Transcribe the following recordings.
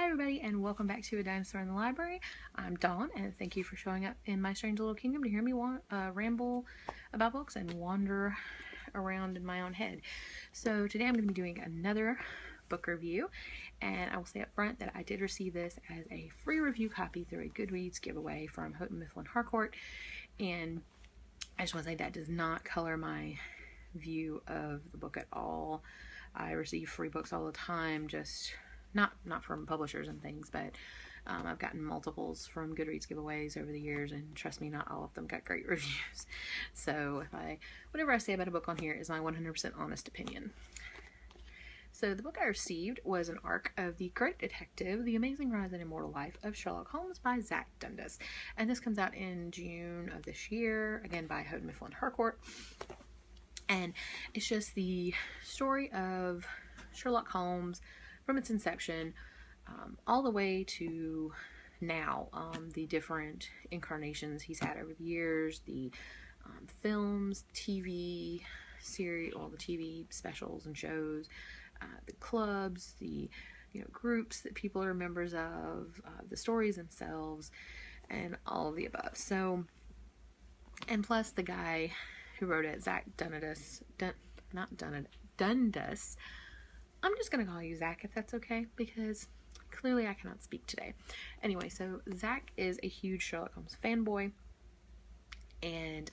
Hi everybody, and welcome back to A Dinosaur in the Library. I'm Dawn, and thank you for showing up in my strange little kingdom to hear me ramble about books and wander around in my own head. So today I'm going to be doing another book review, and I will say up front that I did receive this as a free review copy through a Goodreads giveaway from Houghton Mifflin Harcourt, and I just want to say that does not color my view of the book at all. I receive free books all the time, just not from publishers and things, but I've gotten multiples from Goodreads giveaways over the years, and trust me, not all of them got great reviews. So whatever I say about a book on here is my 100% honest opinion. So the book I received was an arc of The Great Detective, The Amazing Rise and Immortal Life of Sherlock Holmes by Zack Dundas. And this comes out in June of this year, again by Houghton Mifflin Harcourt. And it's just the story of Sherlock Holmes from its inception all the way to now, the different incarnations he's had over the years, the films, TV series, all the TV specials and shows, the clubs, the groups that people are members of, the stories themselves, and all of the above. So, and plus the guy who wrote it, Zack Dundas, Dundas. I'm just going to call you Zack if that's okay, because clearly I cannot speak today. Anyway, so Zack is a huge Sherlock Holmes fanboy, and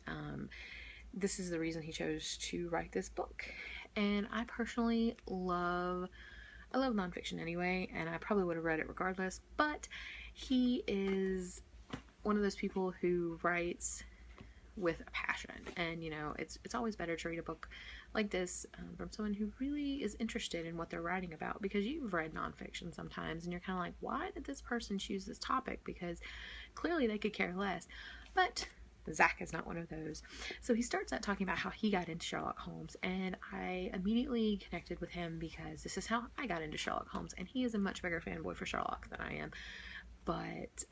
this is the reason he chose to write this book. And I personally love nonfiction anyway, and I probably would have read it regardless, but he is one of those people who writes with a passion, and it's always better to read a book like this from someone who really is interested in what they're writing about, because you've read nonfiction sometimes and you're kind of like, why did this person choose this topic? Because clearly they could care less. But Zack is not one of those. So he starts out talking about how he got into Sherlock Holmes, and I immediately connected with him because this is how I got into Sherlock Holmes, and he is a much bigger fanboy for Sherlock than I am. But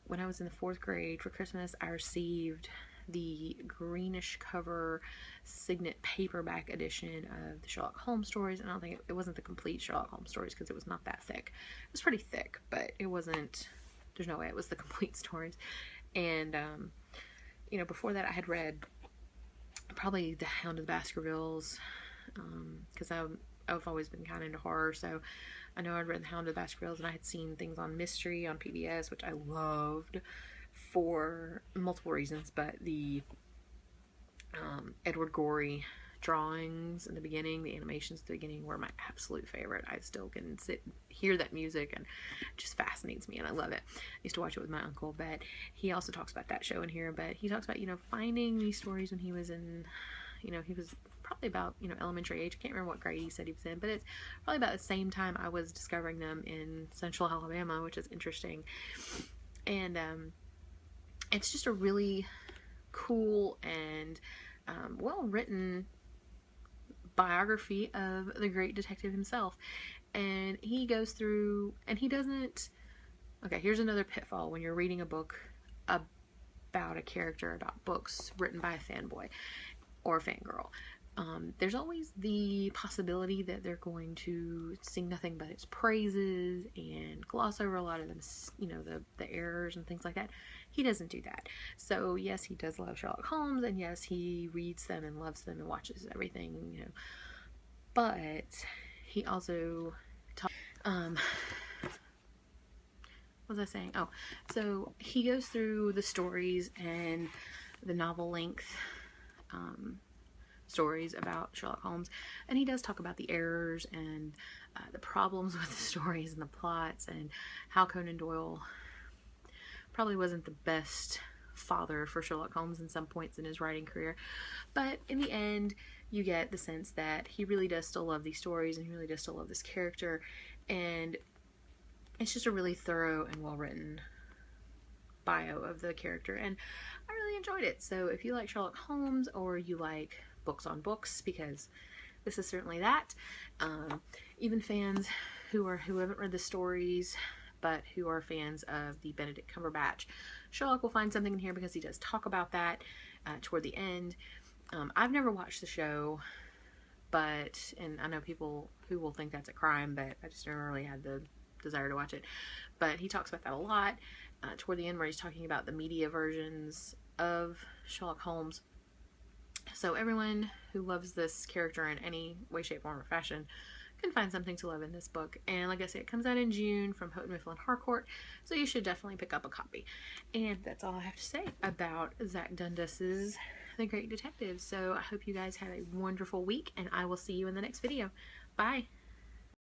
when I was in the 4th grade for Christmas, I received the greenish cover signet paperback edition of the Sherlock Holmes stories, and I don't think it wasn't the complete Sherlock Holmes stories because it was not that thick. It was pretty thick, but it wasn't, there's no way it was the complete stories. And before that I had read probably The Hound of the Baskervilles, because I've always been kind of into horror, so I know I'd read The Hound of the Baskervilles, and I had seen things on Mystery on PBS, which I loved for multiple reasons, but the Edward Gorey drawings in the beginning, the animations at the beginning, were my absolute favorite. I still can hear that music, and it just fascinates me, and I love it. I used to watch it with my uncle, but he also talks about that show in here, but he talks about, finding these stories when he was in, he was probably about, elementary age. I can't remember what grade he said he was in, but it's probably about the same time I was discovering them in Central Alabama, which is interesting. And it's just a really cool and well-written biography of the great detective himself. And he goes through, and he doesn't, okay, here's another pitfall when you're reading a book about a character, about books written by a fanboy or a fangirl. There's always the possibility that they're going to sing nothing but its praises and gloss over a lot of them, the errors and things like that. He doesn't do that. So yes, he does love Sherlock Holmes, and yes, he reads them and loves them and watches everything, but he also what was I saying? Oh, so he goes through the stories and the novel length stories about Sherlock Holmes, and he does talk about the errors and the problems with the stories and the plots, and how Conan Doyle probably wasn't the best father for Sherlock Holmes in some points in his writing career. But in the end, you get the sense that he really does still love these stories, and he really does still love this character, and it's just a really thorough and well-written bio of the character, and I really enjoyed it. So if you like Sherlock Holmes, or you like books on books, because this is certainly that, even fans who haven't read the stories but who are fans of the Benedict Cumberbatch Sherlock will find something in here, because he does talk about that toward the end. I've never watched the show, and I know people who will think that's a crime, but I just never really had the desire to watch it. But he talks about that a lot toward the end, where he's talking about the media versions of Sherlock Holmes. So everyone who loves this character in any way, shape, form, or fashion can find something to love in this book. And like I said, it comes out in June from Houghton Mifflin Harcourt, so you should definitely pick up a copy. And that's all I have to say about Zack Dundas's The Great Detective. So I hope you guys have a wonderful week, and I will see you in the next video. Bye!